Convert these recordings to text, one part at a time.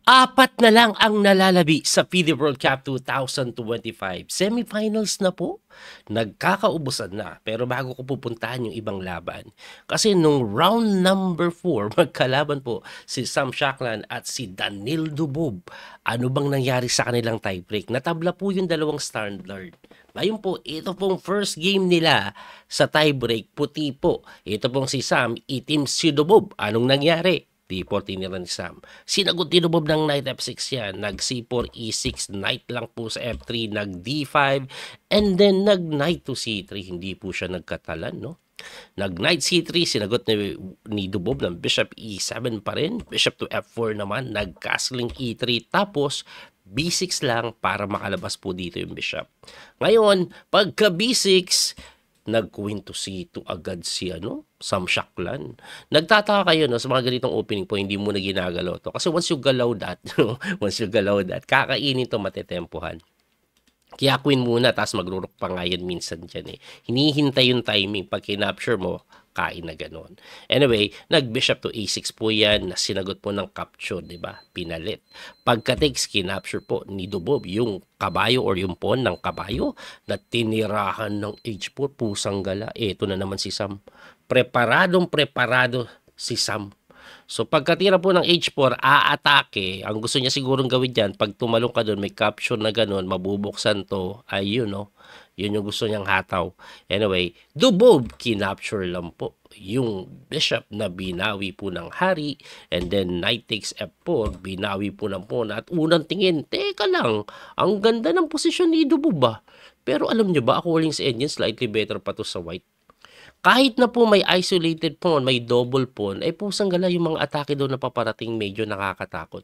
Apat na lang ang nalalabi sa FIDE World Cup 2025. Semifinals na po. Nagkakaubusan na. Pero bago ko pupuntahan yung ibang laban, kasi nung round number 4, magkalaban po si Sam Shaklan at si Daniil Dubob. Ano bang nangyari sa kanilang tiebreak? Natabla po yung dalawang standard. Ngayon po, ito pong first game nila sa tiebreak, puti po. Ito pong si Sam, itim si Dubob. Anong nangyari? D4 tinira ni Sam. Sinagot ni Dubob ng knight F6 yan. Nag C4, E6, knight lang po sa F3, nag D5, and then nag knight to C3. Hindi po siya nagkatalan, no? Nag knight C3, sinagot ni Dubob ng bishop E7 pa rin. Bishop to F4 naman, nag castling E3. Tapos, B6 lang para makalabas po dito yung bishop. Ngayon, pagka B6, nag-queen to C2 agad si Sam Shaklan. Nagtataka kayo sa mga ganitong opening po, hindi mo na ginagalaw to. Kasi once you galaw that, kakainin to, matetempohan. Kaya queen muna, tapos magro-rook pa nga yan minsan dyan eh. Hinihintay yung timing. Pag kinapture mo, kain na ganon. Anyway, nag-bishop to A6 po yan na sinagot po ng capture, di ba? Pinalit. Pagka-takes, kinapture po ni Dubob yung kabayo or yung pawn ng kabayo na tinirahan ng H4, pusang gala. Ito na naman si Sam. Preparado si Sam. So pagkatira po ng H4, aatake. Ang gusto niya sigurong gawin dyan, pag tumalong ka doon, may capture na ganon, mabubuksan to, ayun yun yung gusto niyang hataw. Anyway, Dubob, kinapture lang po yung bishop na binawi po ng hari, and then knight takes F4, binawi po ng pawn. At unang tingin, teka lang, ang ganda ng posisyon ni Dubob ba? Pero alam niyo ba, according sa engine, slightly better pa to sa white. Kahit na po may isolated pawn, may double pawn, ay pusang gala yung mga atake doon na paparating, medyo nakakatakot.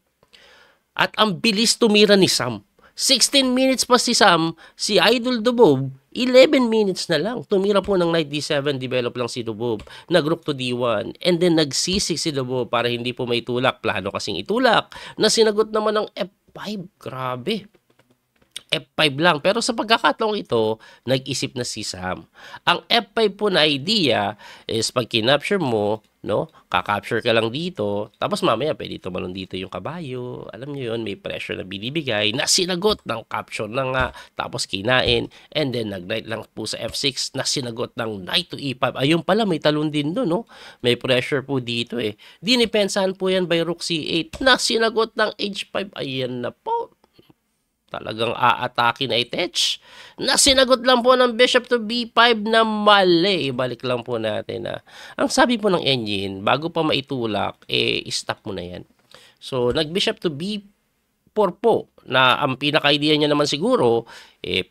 At ang bilis tumira ni Sam. 16 minutes pa si Sam, si Idol Dubob, 11 minutes na lang. Tumira po ng knight D7, develop lang si Dubob. Nag-rook to D1, and then nag-C6 si Dubob para hindi po may tulak. Plano kasing itulak, na sinagot naman ng F5. Grabe. F5 lang. Pero sa pagkakataong ito, nag-isip na si Sam. Ang F5 po na idea is pag kinapture mo, kakapture ka lang dito, tapos mamaya pwede tumalon dito yung kabayo. Alam nyo yun, may pressure na binibigay na sinagot ng capture na nga, tapos kinain, and then nag-knight lang po sa F6 na sinagot ng knight to E5. Ayun pala, may talon din doon, may pressure po dito eh. Dinipensahan po yan by rook C8 na sinagot ng H5. Ayan na po. Talagang aatake na itech. Na sinagot lang po ng bishop to B5 na mali. Ibalik lang po natin na. Ang sabi po ng engine, bago pa maitulak, stop mo na yan. So, nag-bishop to B4 po. Na ang pinaka-idea niya naman siguro,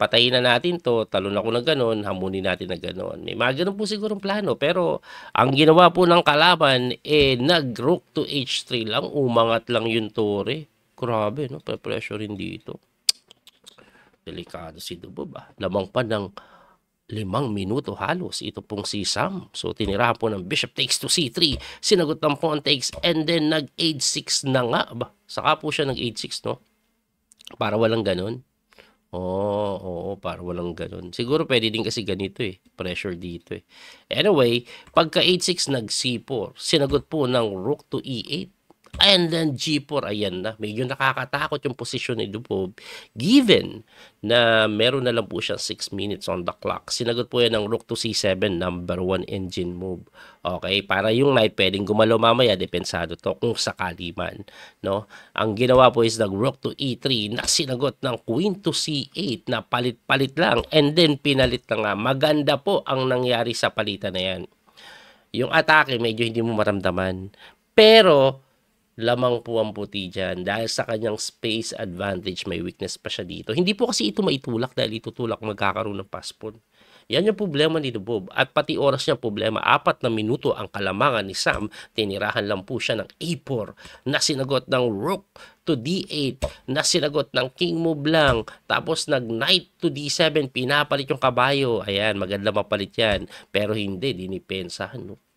patayin na natin to, talon ako na ganon, hamunin natin na ganon. May mga ganon po sigurong plano. Pero, ang ginawa po ng kalaban, nag-rook to H3 lang, umangat lang yung tore. Grabe, pressure rin dito. Delikado si Dubob. Lamang pa ng 5 minuto halos. Ito pong si Sam. So, tinirahan po ng bishop takes to C3. Sinagot ng pawn takes, and then nag-H6 na nga. Saka po siya nag-H6, para walang ganon. Oo, para walang ganon. Siguro pwede din kasi ganito pressure dito Anyway, pagka H6 nag-C4, sinagot po ng rook to E8. And then G4, ayan na. Medyo nakakatakot yung posisyon ni Dubob. Given na meron na lang po siya 6 minutes on the clock. Sinagot po yan ng rook to C7, number 1 engine move. Okay, para yung knight pwedeng gumalaw mamaya, depensado to kung sakali man. Ang ginawa po is nag-rook to E3 na sinagot ng queen to C8 na palit-palit lang. And then pinalit na nga. Maganda po ang nangyari sa palitan na yan. Yung atake medyo hindi mo maramdaman. Pero lamang po ang puti dyan. Dahil sa kanyang space advantage, may weakness pa siya dito. Hindi po kasi ito maitulak dahil itutulak magkakaroon ng pass pawn. Yan yung problema ni Dubob. At pati oras niya problema. 4 na minuto ang kalamangan ni Sam. Tinirahan lang po siya ng A4 na sinagot ng rook to D8 na sinagot ng king move lang. Tapos nag-knight to D7. Pinapalit yung kabayo. Ayan, maganda mapalit yan. Pero hindi, dinipensahan.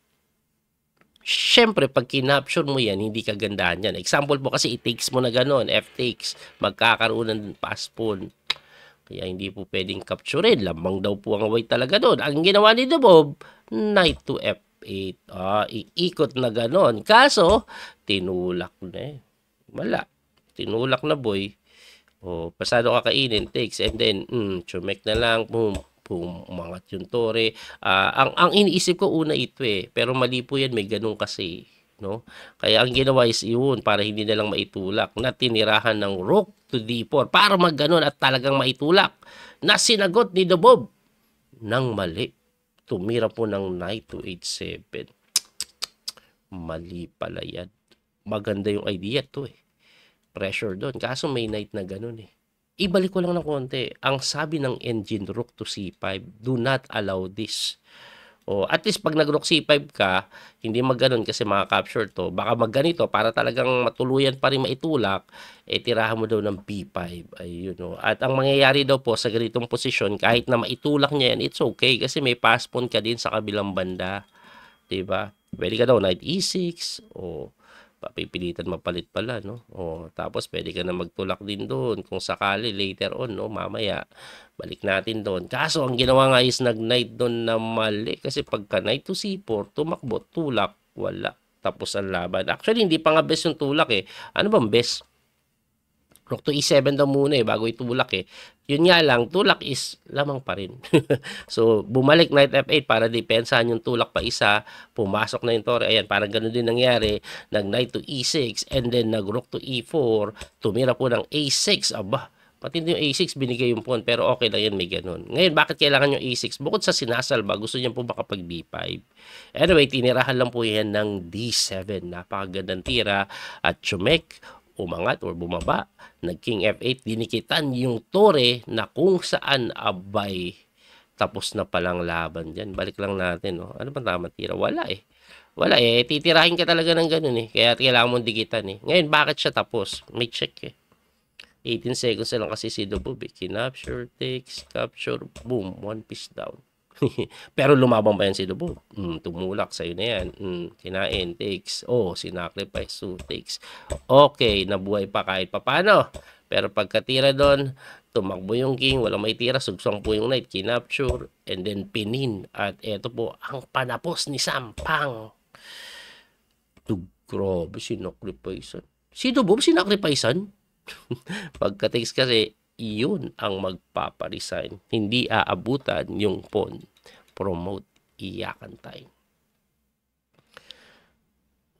Siyempre, pag kinapture mo yan, hindi kagandahan yan. Example po kasi, i-takes mo na ganon, F-takes, magkakaroon ng pass pawn. Kaya hindi po pwedeng capturein. Lamang daw po ang white talaga doon. Ang ginawa ni Dubob, knight to F8. Iikot na ganon. Kaso, tinulak na Wala. tinulak na boy. O, pasado kakainin, takes, and then, chumek na lang, boom, boom, umangat yung tore. Ang iniisip ko una ito eh, pero mali po yan, may ganun kasi, no? Kaya ang ginawa is yun, para hindi na lang maitulak, na tinirahan ng rook to d4, para magganon at talagang maitulak, na sinagot ni Dobob ng mali. Tumira po ng knight to h7. Mali pala yan. Maganda yung idea to eh. Pressure doon. Kaso may knight na ganun eh. Ibalik ko lang ng konti. Ang sabi ng engine, rook to c5, do not allow this. O at least pag nag-rook c5 ka, hindi magganon kasi maka-capture to. Baka magganito para talagang matuluyan pa rin maitulak, eh tirahan mo daw ng b5. Ayun no. At ang mangyayari daw po sa ganitong posisyon, kahit na maitulak niya yan, it's okay kasi may pass pawn ka din sa kabilang banda. 'Di ba? Pwede ka daw knight e6 o papipilitan mapalit pala, no? O, tapos pwede ka na magtulak din doon kung sakali later on, no? Mamaya, balik natin doon. Kaso, ang ginawa nga is nag-knight doon na mali. Kasi pagka knight to c4, tumakbo, tulak, wala. Tapos ang laban. Actually, hindi pa nga best yung tulak eh. Ano bang best? Rook to e7 daw muna eh, bago itulak eh. Yun nga lang, tulak is lamang pa rin. So, bumalik knight f8 para depensahan yung tulak pa isa. Pumasok na yung tore. Ayan, parang ganun din nangyari. Nag-knight to e6 and then nag-rook to e4. Tumira po ng a6. Aba, pati yung a6 binigay yung pawn. Pero okay lang yan, may ganun. Ngayon, bakit kailangan yung a6? Bukod sa sinasalba, gusto niya po makapag b5. Anyway, tinirahan lang po yan ng d7. Napakagandang tira. At chumek, umangat or bumaba, nag-king f8, dinikitan yung tore na kung saan abay. Tapos na palang laban dyan. Balik lang natin, no? Ano bang tama tira? Wala eh. Wala eh. Titirahin ka talaga ng ganun eh. Kaya kailangan mong dikitan eh. Ngayon, bakit siya tapos? May check eh. 18 seconds na lang kasi si Dobob eh. Kinapture, takes, capture, boom, one piece down. Pero lumabang pa yan si Dobob. Tumulak sa'yo na yan. Kinain, takes. Oh, sinacrifice, so takes. Okay, nabuhay pa kahit papano. Pero pagkatira doon, tumakbo yung king, walang may tira, sugsong po yung knight, kinapture, and then pinin. At eto po, ang panapos ni Sampang. Grabe, sinacrificean. Si Dobob, sinacrificean? Pagka-takes kasi, iyon ang magpaparesign. Hindi aabutan yung pawn. Promote, iyakan tayo.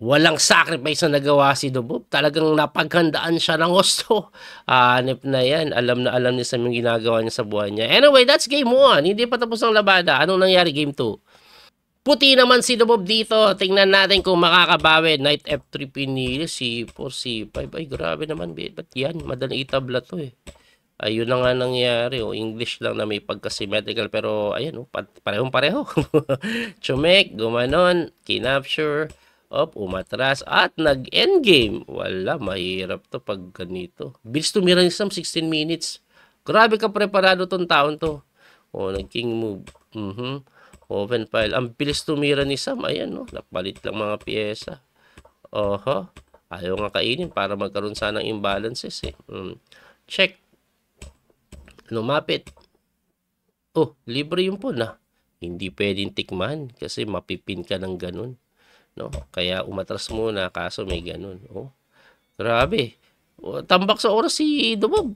Walang sacrifice na nagawa si Dobob. Talagang napaghandaan siya ng gusto. Hanip na yan. Alam na alam niya sa mga ginagawa niya sa buhay niya. Anyway, that's game 1. Hindi pa tapos ang labada. Anong nangyari game 2? Puti naman si Dobob dito. Tingnan natin kung makakabawi. Knight F3 pinili. C4, C5. Ay, grabe naman. Ba't yan? Madaling itabla to eh. Ayun na nga nangyari. English lang na may pagka-symmetrical. Pero, ayan, parehong-pareho. Chumek, gumanon, kinapture, umatras, at nag-endgame. Wala, mahirap to pag ganito. Bilis tumira ni Sam, 16 minutes. Grabe ka preparado tong taon to. Nag-king move. Open file. Ang bilis tumira ni Sam. Ayan, napalit lang mga pyesa. Ayaw nga kainin para magkaroon sana ng imbalances eh. Check. Lumapit. Libre yung pawn Hindi pwedeng tikman kasi mapipin ka ng ganun. No? Kaya umatras muna kaso may ganun. Grabe. Tambak sa oras si Dobob.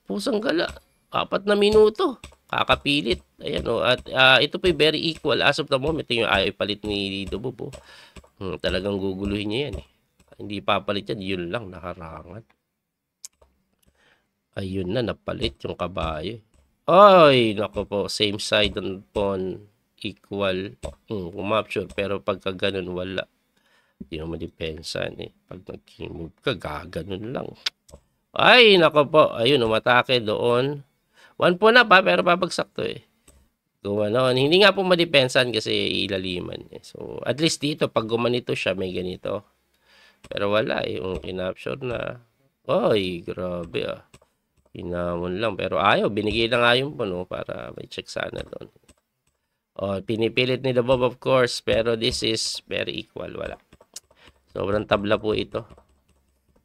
Pusang gala. 4 na minuto. Kakapilit. Ayan At ito pa very equal. As of the moment, yung ayaw ipalit ni Dobob. Talagang guguluhin niya yan eh. Hindi papalit yan. Yun lang nakarangan. Ayun na, napalit yung kabayo. Ay, nako po, same side on pawn, equal. Umapture, pero pagka ganun, wala. Hindi mo madipensan eh. Pag nag-king move ka, gaganon lang. Ay, nako po, ayun, umatake doon. 1 po na pa, pero babagsak to eh. Gumanon. Hindi nga po madipensan kasi ilaliman eh. So, at least dito, pag gumanito siya, may ganito. Pero wala eh, yung kinapture na. Ay, grabe Hinamon lang. Pero ayaw. Binigay na nga yung para may check sana doon. Pinipilit ni Dobob of course. Pero this is very equal. Wala. Sobrang tabla po ito.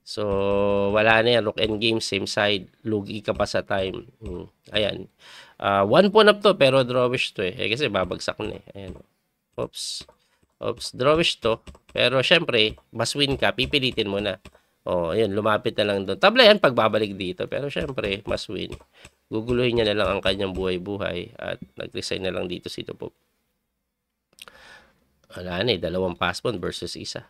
So, wala na yan. Rook endgame, same side. Lugi ka pa sa time. Ayan. 1 pawn up to, pero drawish to eh. Kasi babagsak na eh. Ayan. Oops. Drawish to. Pero syempre, mas win ka. Pipilitin mo na. Oh, ayun, lumapit na lang doon. Tabla yan pagbabalik dito. Pero syempre, mas win. Guguluhin niya na lang ang kanyang buhay-buhay at nag-resign na lang dito si Dubov. Wala na eh, 2 pass pawn versus isa.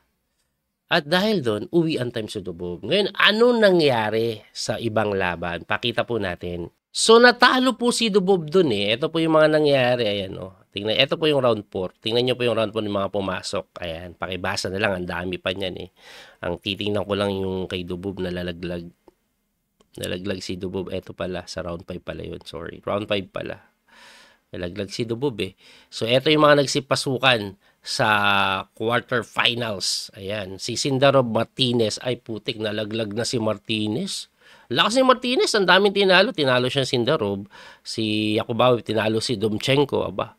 At dahil doon, uwi ang time si Dubov. Ngayon, ano nangyari sa ibang laban? Pakita po natin. So, natalo po si Dubov doon eh. Ito po yung mga nangyari. Ayan o. Tingnan, ito po yung round 4. Tingnan nyo po yung round 4 ng mga pumasok. Ayan, pakibasa na lang. Ang dami pa niyan eh. Ang titingnan ko lang yung kay Dubov na lalaglag. Nalaglag si Dubov. Ito pala, sa round 5 pala yun. Sorry. Round 5 pala. Nalaglag si Dubov eh. So, ito yung mga nagsipasukan sa quarterfinals. Ayan. Si Sindarov Martinez. Ay, putik. Nalaglag na si Martinez. Lakas ni Martinez. Ang daming tinalo. Tinalo siya Sindarov. Si Yakubawi, tinalo si Domchenko. Aba.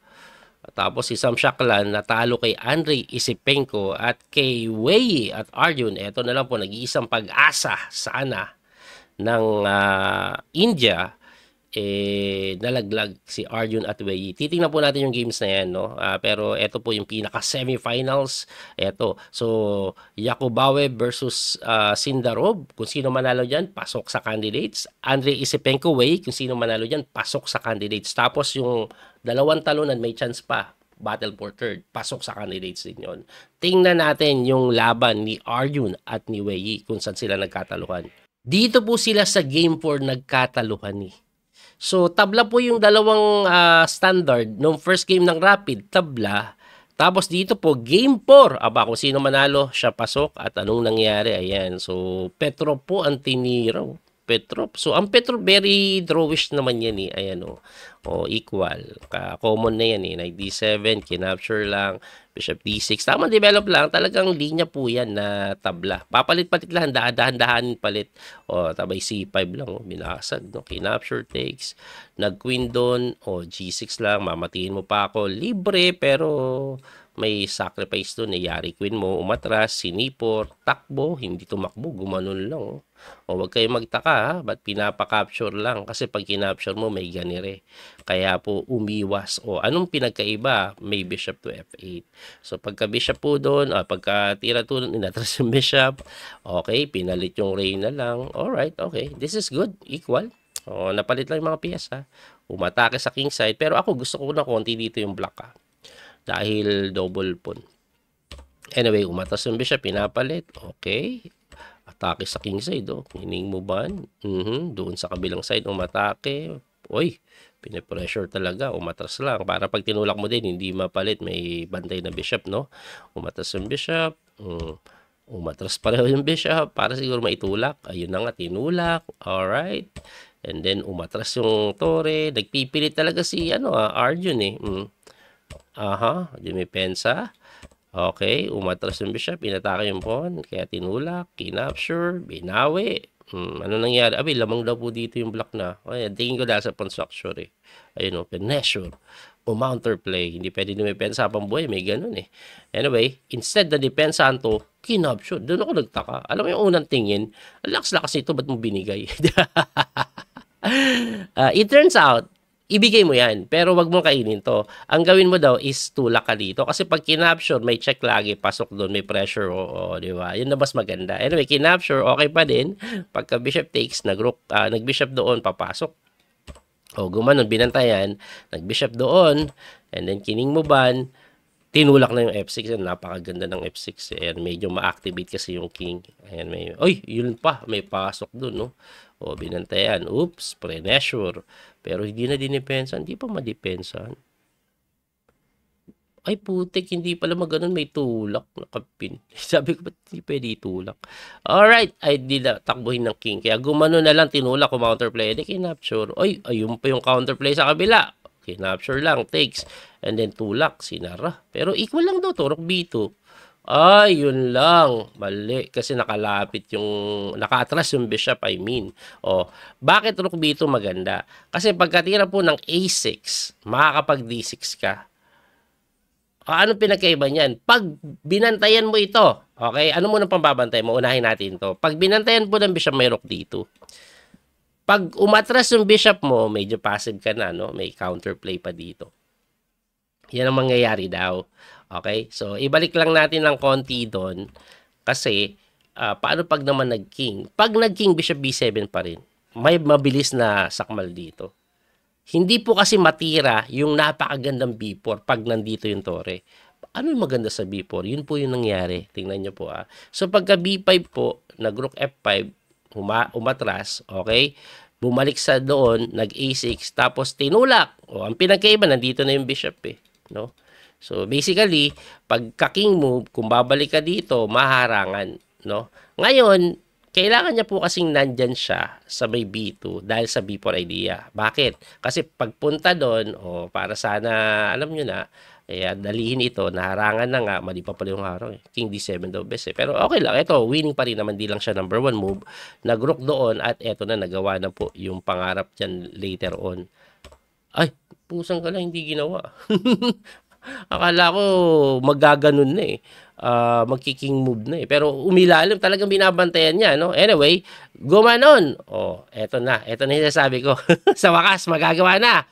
Tapos si Sam Shaklan, natalo kay Andrei Isipenko at kay Wei at Arjun. Ito na lang po, nag-iisang pag-asa sana ng India, nalaglag si Arjun at Wei. Titingnan po natin yung games na yan, no? Pero ito po yung pinaka-semifinals. Ito. So, Yakubawe versus Sindarov. Kung sino manalo dyan, pasok sa candidates. Andrei Isipenko, Wei. Kung sino manalo dyan, pasok sa candidates. Tapos yung dalawang talunan, may chance pa. Battle for third. Pasok sa candidates din yun. Tingnan natin yung laban ni Arjun at ni Wei kung saan sila nagkataluhan. Dito po sila sa Game 4 nagkataluhan eh. So, tabla po yung dalawang standard. Nung first game ng Rapid, tabla. Tapos dito po, Game 4. Aba, kung sino manalo, siya pasok. At anong nangyari? Ayan. So, Petrov po ang tiniraw. Petrov. So, ang Petrov, very drawish naman yan eh. Ayan o. O, equal. Common na yan eh. Knight D7, kinapture lang. Bishop D6. Tama develop lang. Talagang linya po yan na tabla. Papalit-palit lang. Dahan-dahanin palit. O, tabay C5 lang. O, binasag. No? Kinapture takes. Nag-queen doon. O, G6 lang. Mamatiin mo pa ako. Libre, pero may sacrifice doon. Yari queen mo. Umatras. Sinipor. Takbo. Hindi tumakbo. Gumanon lang. O, wag kayo magtaka ha. Ba't pinapakapture lang? Kasi pag kinapture mo, may ganire. Kaya po umiwas. O, anong pinagkaiba? May bishop to F8. So, pagka bishop po doon, pagka tira to doon, inatras yung bishop. Okay, pinalit yung reyna lang. Alright, okay. This is good. Equal. O, napalit lang yung mga piyesa. Umatake sa king side. Pero ako gusto ko na konti dito yung black ha. Dahil double pawn. Anyway, umatras yung bishop, pinapalit. Okay. Atake sa king side, oh. Hining mo ba? Doon sa kabilang side, umatake. Uy, pinipressure talaga. Umatras lang. Para pag tinulak mo din, hindi mapalit. May bantay na bishop, no? Umatras yung bishop. Umatras pareho yung bishop. Para siguro maitulak. Ayun na nga, tinulak. Alright. And then, umatras yung tore. Nagpipilit talaga si, Arjun, eh. Dumipensa. Okay, umatras yung bishop, inatake yung pawn, kaya tinulak, kinapture, binawi. Ano nangyari? Abi, lamang daw po dito yung block na. Ay, tingin ko dahil sa pawn structure eh. Ayun o, pinessure. O counterplay. Hindi pwede dumipensa pang buhay, may ganun eh. Anyway, instead na depensahan to, kinapture. Doon ako nagtaka. Alam mo yung unang tingin, lakas-lakas nito, ba't mo binigay? It turns out, ibigay mo yan, pero wag mo kainin to. Ang gawin mo daw is tulak ka dito. Kasi pag kinapture, may check lagi, pasok doon, may pressure, di ba? Yun na mas maganda. Anyway, kinapture, okay pa din. Pagka bishop takes, nag-bishop doon, papasok. O, gumanon, binantayan, nag-bishop doon, and then kining mo ban, tinulak na yung F6. Yan, napakaganda ng F6. Ayan, medyo ma-activate kasi yung king. Ayan, yun pa, may pasok doon, no? O, binantayan. Oops, pressure. Pero hindi na dinipensa. Hindi pa madepensahan. Ay, putik. Hindi pala maganon. May tulak. Nakapin. Sabi ko, ba't hindi pwede itulak? Alright. Ay, di na takbuhin ng king. Kaya gumano na lang. Tinulak ko counterplay. Di kinapture. Ay, ayun pa yung counterplay sa kabila. Kinapture lang. Takes. And then tulak. Sinara. Pero equal lang daw. Turok B2. Ay, yun lang. Mali. Kasi nakalapit yung, naka-atras yung bishop, I mean. O, bakit rook B2 maganda? Kasi pagkatira po ng A6, makakapag D6 ka. Anong pinagkaiba niyan? Pag binantayan mo ito, okay, ano muna pambabantay mo? Unahin natin to. Pag binantayan po ng bishop, may rook D2. Pag umatras yung bishop mo, medyo passive ka na, no? May counterplay pa dito. Yan ang mangyayari daw. Okay? So, ibalik lang natin ng konti doon. Kasi, Paano pag naman nag-king? Pag nag-king, bishop b7 pa rin. May mabilis na sakmal dito. Hindi po kasi matira yung napakagandang B4 pag nandito yung tore. Ano yung maganda sa B4? Yun po yung nangyari. Tingnan nyo po. So pagka B5 po, nag-rook F5, umatras, okay? Bumalik sa doon, nag-A6, tapos tinulak. Ang pinagkaiba, nandito na yung bishop eh. No? So basically, pagka king move, kung babalik ka dito, maharangan. No? Ngayon, kailangan niya po kasing nandyan siya sa may B2 dahil sa B4 idea. Bakit? Kasi pagpunta doon, para sana, alam nyo na, dalihin ito, naharangan na nga, mali pa pala yung harang eh. King D7 daw best eh. Pero okay lang, ito, winning pa rin naman, di lang siya number 1 move. Nag-rook doon at eto na, nagawa na po yung pangarap dyan later on. Ay, pusang ka lang, hindi ginawa. Akala ko magaganon na eh. Magkiking move na eh. Pero umilalim, talagang binabantayan niya, no? Anyway, gumanon. Eto na. Eto na yung sabi ko. Sa wakas, magagawa na.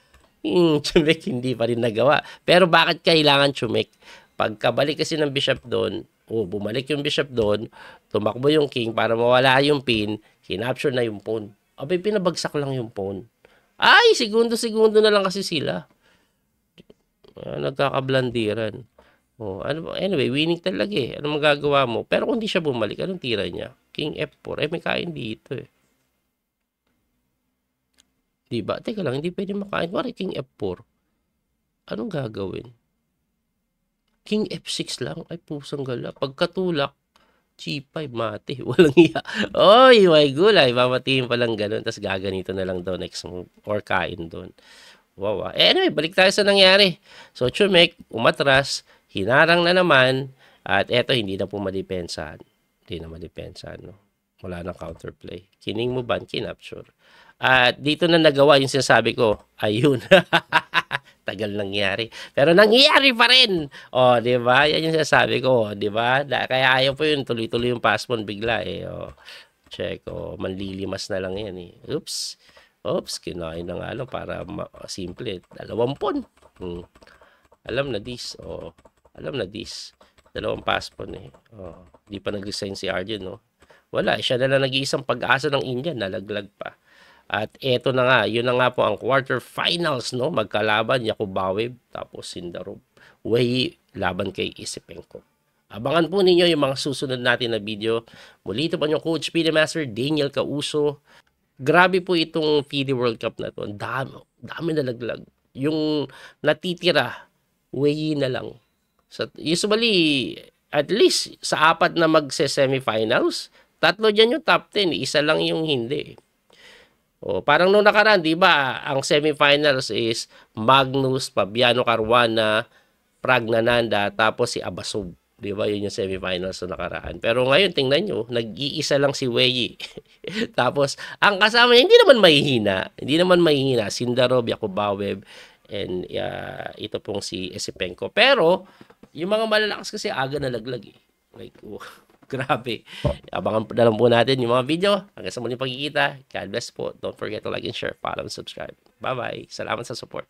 Chumek, hindi pa rin nagawa. Pero bakit kailangan chumek? Pagkabalik kasi ng bishop doon, bumalik yung bishop doon, tumakbo yung king para mawala yung pin, kinapture na yung pawn. Abay, pinabagsak lang yung pawn. Ay, segundo-segundo na lang kasi sila. Nagkakablandiran. Anyway, winning talaga eh. Ano magagawa mo? Pero kung hindi siya bumalik, anong tira niya? King F4. May kain dito eh. Diba? Teka lang, hindi pwede makain. Wari, King F4. Anong gagawin? King F6 lang. Ay, pusang gala. Pagkatulak, G5, mate. Walang iya. Oy, may gulay. Mamatiin pa lang ganun. Tapos gaganito na lang daw next move. Or kain doon. Wow. Anyway, balik tayo sa nangyari. So, Chumek, umatras, hinarang na naman, at eto, hindi na po madipensahan. Hindi na madipensahan, no? Wala nang counterplay. Kining mo ban, kinapture. At dito na nagawa yung sinasabi ko, ayun. Tagal nangyari. Pero nangyari pa rin. Di ba? Yan yung sinasabi ko, di ba? Kaya ayaw po yun, tuloy-tuloy yung passpon bigla eh. Check, manlilimas na lang yan eh. Oops, kinain na nga lang para simple. 20. Alam na this. Alam na this. 2 passpon eh. Di pa nag-resign si Arjun, no? Wala, siya na lang nag-iisang pag-asa ng India, nalaglag pa. At eto na nga, yun na nga po ang quarterfinals, no? Magkalaban, Yakubaev, tapos Sindarov. Wei laban kay Isipenko. Abangan po ninyo yung mga susunod natin na video. Muli ito pa yung Coach PD Master Daniel Causo. Grabe po itong FIDE World Cup na to. Dami nalaglag. Yung natitira, Wei na lang. Usually, at least sa 4 na magse-semifinals, 3 dyan yung top 10. Isa lang yung hindi. Parang nung nakaraan, di ba, ang semifinals is Magnus, Fabiano Caruana, Pragnananda, tapos si Abasov. Di ba, yun yung semifinals na nakaraan. Pero ngayon, tingnan nyo, nag-iisa lang si Wei. Tapos, ang kasama niya, hindi naman mahihina. Sindarov, Yakubaev, and ito pong si Isipenko. Pero, yung mga malalakas kasi aga nalaglag eh. Like, grabe. Abangan na lang po natin yung mga video. Hanggang sa muling pagkikita. God bless po. Don't forget to like and share, follow, and subscribe. Bye-bye. Salamat sa support.